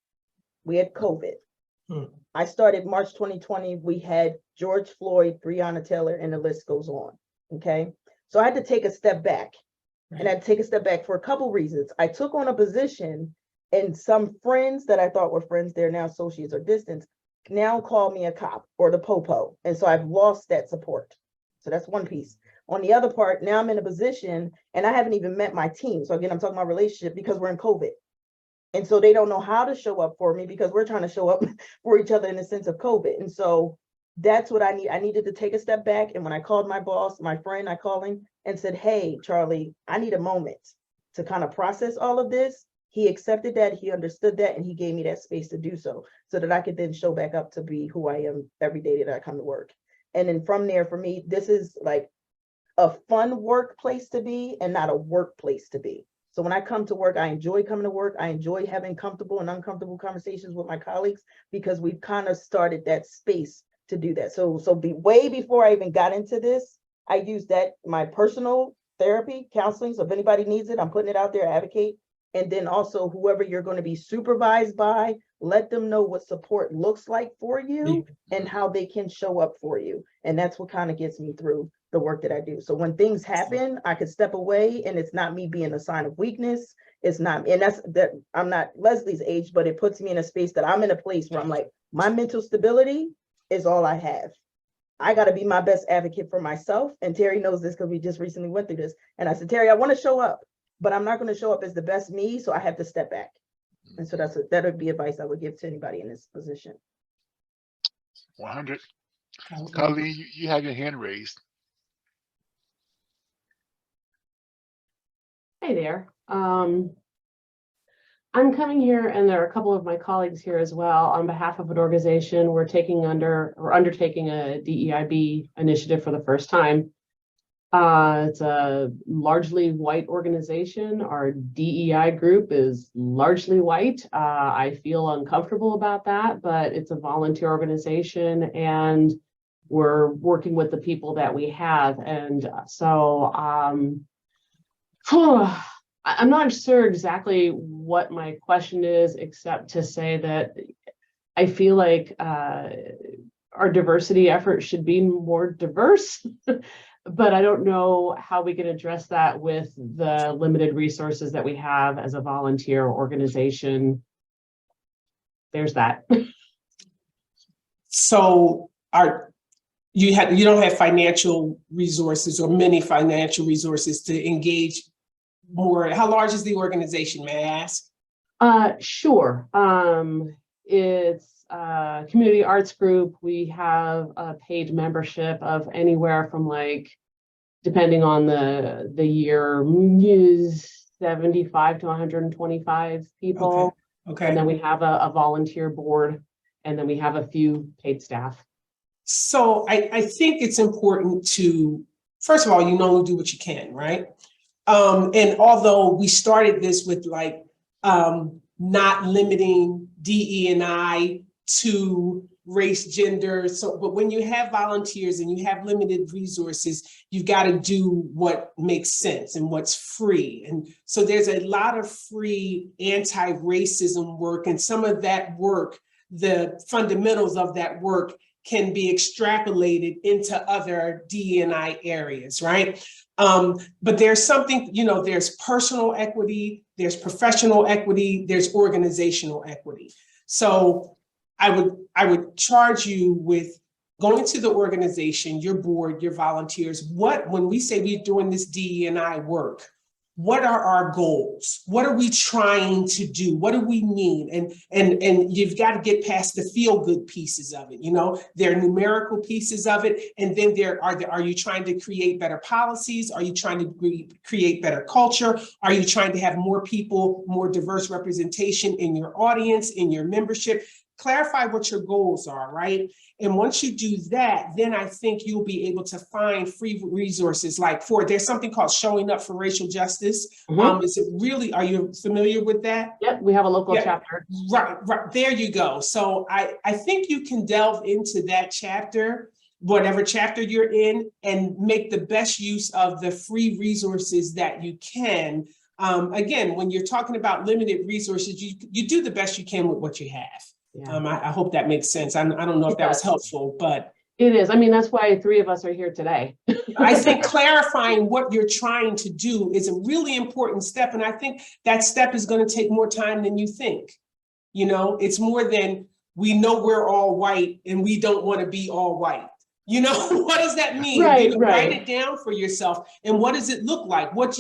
We had COVID. I started March 2020. We had George Floyd, Breonna Taylor, and the list goes on. Okay. So I had to take a step back. And I had to take a step back for a couple reasons. I took on a position, and some friends that I thought were friends, they're now associates or distance, now call me a cop or the popo. And so I've lost that support. So that's one piece. On the other part, now I'm in a position and I haven't even met my team. So again, I'm talking about relationship because we're in COVID. And so they don't know how to show up for me because we're trying to show up for each other in the sense of COVID. And so that's what I need. I needed to take a step back. And when I called my boss, my friend, I called him and said, hey, Charlie, I need a moment to kind of process all of this. He accepted that, he understood that, and he gave me that space to do so that I could then show back up to be who I am every day that I come to work. And then from there, for me, this is like a fun workplace to be and not a workplace to be. So when I come to work, I enjoy coming to work. I enjoy having comfortable and uncomfortable conversations with my colleagues because we've kind of started that space to do that. So way before I even got into this, I used that, my personal therapy, counseling. So if anybody needs it, I'm putting it out there, advocate. And then also whoever you're going to be supervised by, let them know what support looks like for you and how they can show up for you. And that's what kind of gets me through the work that I do. So when things happen, I could step away and it's not me being a sign of weakness. It's not, and that's that I'm not Leslie's age, but it puts me in a space that I'm in a place where I'm like, my mental stability is all I have. I got to be my best advocate for myself. And Terry knows this because we just recently went through this. And I said, Terry, I want to show up, but I'm not going to show up as the best me. So I have to step back. And so that would be advice I would give to anybody in this position. 100. Colleen, you have your hand raised. Hey there. I'm coming here, and there are a couple of my colleagues here as well. On behalf of an organization, we're undertaking a DEIB initiative for the first time. It's a largely white organization. Our DEI group is largely white. I feel uncomfortable about that, but it's a volunteer organization, and we're working with the people that we have. And so I'm not sure exactly what my question is, except to say that I feel like our diversity effort should be more diverse, but I don't know how we can address that with the limited resources that we have as a volunteer organization. There's that. So you don't have financial resources or many financial resources to engage more. How large is the organization, may I ask? Sure. It's a community arts group. We have a paid membership of anywhere from, like, depending on the year, 75 to 125 people. Okay. And then we have a volunteer board, and then we have a few paid staff. So I think it's important to, first of all, you know, do what you can, right? And although we started this with like not limiting DE&I to race, gender, but when you have volunteers and you have limited resources, you've got to do what makes sense and what's free. And so there's a lot of free anti-racism work, and some of that work, the fundamentals of that work, can be extrapolated into other DE&I areas, right? But there's something, you know, there's personal equity, there's professional equity, there's organizational equity. So I would charge you with going to the organization, your board, your volunteers. When we say we're doing this DE&I work, what are our goals? What are we trying to do? What do we need? And you've got to get past the feel-good pieces of it. You know, there are numerical pieces of it. And then are you trying to create better policies? Are you trying to create better culture? Are you trying to have more people, more diverse representation in your audience, in your membership? clarify what your goals are, right? And once you do that, then I think you'll be able to find free resources. Like there's something called Showing Up for Racial Justice. Is it really, are you familiar with that? Yep, we have a local chapter. Right, there you go. So I think you can delve into that chapter, whatever chapter you're in, and make the best use of the free resources that you can. Again, when you're talking about limited resources, you do the best you can with what you have. Yeah. I hope that makes sense. I don't know if that was helpful, but it is. I mean, that's why 3 of us are here today. I think clarifying what you're trying to do is a really important step. And I think that step is going to take more time than you think. You know, it's more than we know we're all white and we don't want to be all white. You know, what does that mean? Right, Write it down for yourself. And what does it look like? What's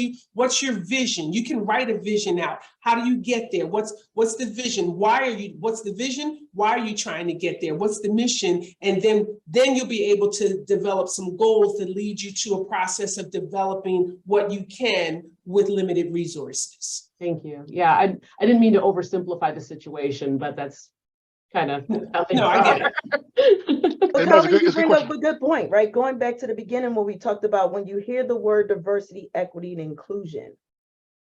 your vision? You can write a vision out. How do you get there? What's the vision? What's the vision? Why are you trying to get there? What's the mission? And then you'll be able to develop some goals that lead you to a process of developing what you can with limited resources. Thank you. Yeah, I didn't mean to oversimplify the situation, but that's kind of no, I get it. But Colleen, you bring up a good point, right? Going back to the beginning when we talked about when you hear the word diversity, equity, and inclusion,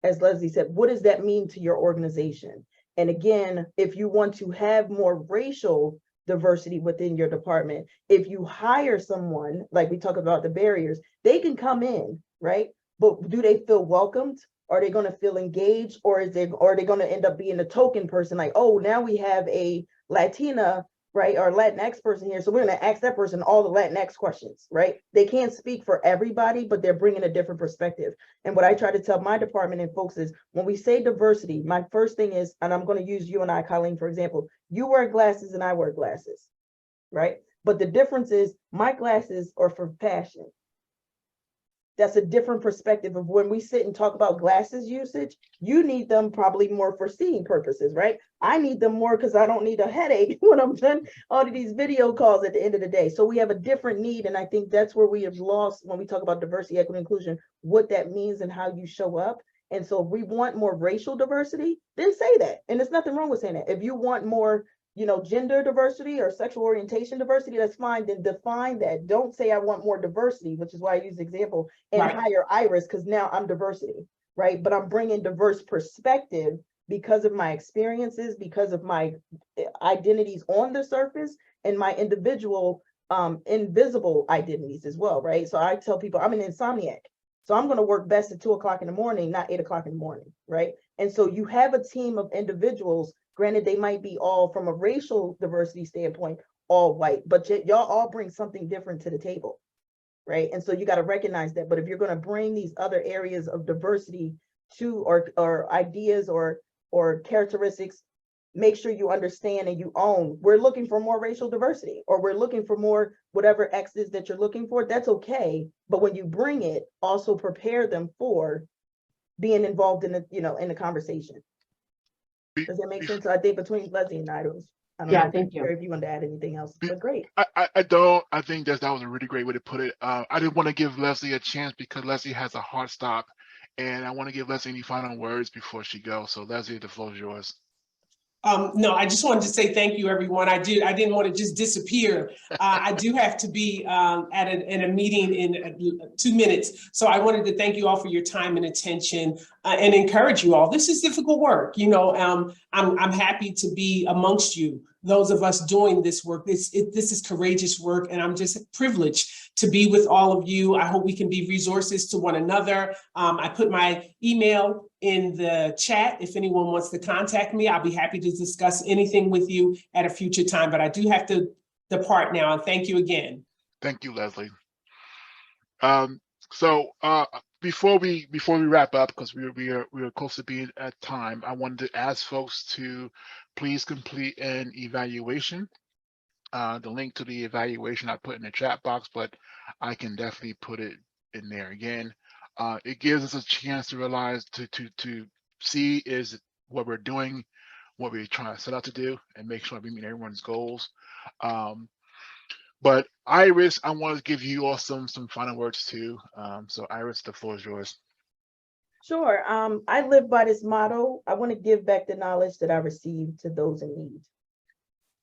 as Leslie said, what does that mean to your organization? And again, if you want to have more racial diversity within your department, if you hire someone, like we talk about the barriers, they can come in, right? But do they feel welcomed? Are they going to feel engaged? Or are they going to end up being a token person? Like, oh, now we have a Latina, right, or Latinx person here, so we're going to ask that person all the Latinx questions, right? They can't speak for everybody, but they're bringing a different perspective. And what I try to tell my department and folks is, when we say diversity, my first thing is, and I'm going to use you and I, Colleen, for example, you wear glasses and I wear glasses, right? But the difference is my glasses are for fashion. That's a different perspective of when we sit and talk about glasses usage. You need them probably more for seeing purposes, right? I need them more because I don't need a headache when I'm done all of these video calls at the end of the day. So we have a different need. And I think that's where we have lost when we talk about diversity, equity, inclusion, what that means and how you show up. And so if we want more racial diversity, then say that. And there's nothing wrong with saying that. If you want more, gender diversity or sexual orientation diversity, that's fine. Then define that. Don't say I want more diversity, which is why I use the example, and hire Iris, because now I'm diversity, right? But I'm bringing diverse perspective because of my experiences, because of my identities on the surface, and my individual invisible identities as well, right? So I tell people I'm an insomniac. So I'm going to work best at 2 o'clock in the morning, not 8 o'clock in the morning, right? And so you have a team of individuals. Granted, they might be all from a racial diversity standpoint, all white, but y'all all bring something different to the table, right? And so you got to recognize that. But if you're going to bring these other areas of diversity to, or ideas or characteristics, make sure you understand and you own, we're looking for more racial diversity, or we're looking for more whatever X is that you're looking for. That's okay. But when you bring it, also prepare them for being involved in the, in the conversation. Does that make sense? So I think between Leslie and I don't know, thank you. If you want to add anything else, but great. I don't. I think that was a really great way to put it. I didn't want to give Leslie a chance because Leslie has a hard stop, and I want to give Leslie any final words before she goes. So Leslie, the floor is yours. No, I just wanted to say thank you, everyone. I didn't want to just disappear. I do have to be in a meeting in 2 minutes. So I wanted to thank you all for your time and attention and encourage you all. This is difficult work. I'm happy to be amongst you, those of us doing this work. This is courageous work, and I'm just privileged to be with all of you. I hope we can be resources to one another. I put my email in the chat. If anyone wants to contact me, I'll be happy to discuss anything with you at a future time, but I do have to depart now, and thank you again. Thank you, Leslie. So before we wrap up, because we are close to being at time, I wanted to ask folks to please complete an evaluation. The link to the evaluation I put in the chat box, but I can definitely put it in there again. It gives us a chance to realize, to see is what we're doing, what we're trying to set out to do, and make sure we meet everyone's goals. But Iris, I want to give you all some final words too. So Iris, the floor is yours. Sure. I live by this motto. I want to give back the knowledge that I received to those in need.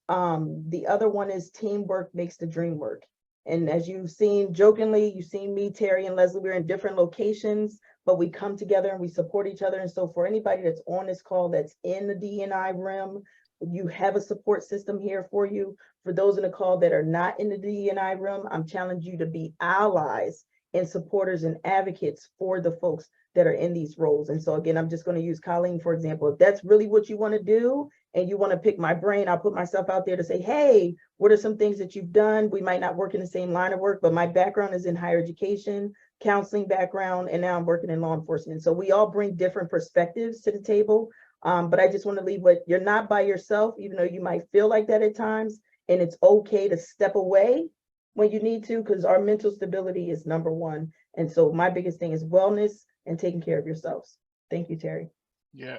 The other one is teamwork makes the dream work. And as you've seen jokingly, you've seen me, Terry, and Leslie, we're in different locations, but we come together and we support each other. And so for anybody that's on this call that's in the D&I realm, you have a support system here for you. For those in the call that are not in the D&I realm, I'm challenging you to be allies and supporters and advocates for the folks that are in these roles. And so again, I'm just going to use Colleen, for example. If that's really what you want to do and you want to pick my brain, I'll put myself out there to say, hey, what are some things that you've done? We might not work in the same line of work, but my background is in higher education, counseling background, and now I'm working in law enforcement. So we all bring different perspectives to the table. But I just want to leave what you're not by yourself, even though you might feel like that at times. And it's okay to step away when you need to, because our mental stability is number one. And so my biggest thing is wellness and taking care of yourselves. Thank you, Terry. Yeah.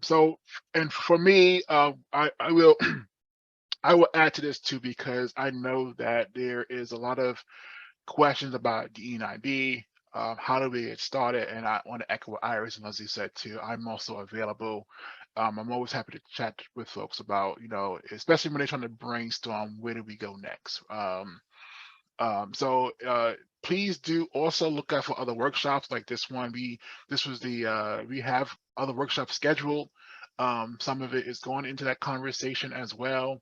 So, and for me, I will I will add to this too, because I know that there is a lot of questions about DEIB. How do we get started? And I want to echo what Iris and Leslie said too. I'm also available. I'm always happy to chat with folks about, especially when they're trying to brainstorm where do we go next. So please do also look out for other workshops like this one. We have other workshops scheduled. Some of it is going into that conversation as well.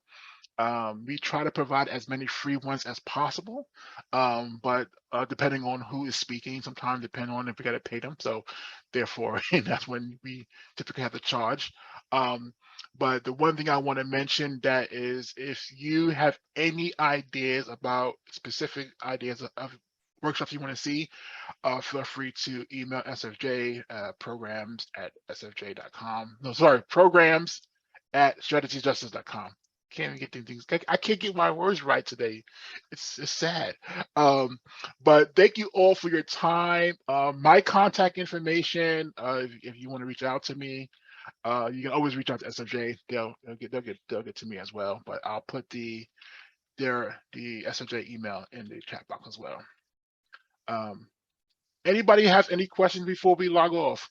We try to provide as many free ones as possible, but depending on who is speaking, sometimes depending on if we got to pay them. So therefore, that's when we typically have to charge. But the one thing I want to mention that is, if you have any ideas about specific ideas of workshops you want to see, feel free to email SFJ programs@sfj.com. No, sorry, programs@strategyjustice.com. Can't even get things. I can't get my words right today. It's sad. But thank you all for your time. My contact information, if you want to reach out to me, you can always reach out to SFJ. They'll get to me as well. But I'll put the SFJ email in the chat box as well. Anybody have any questions before we log off?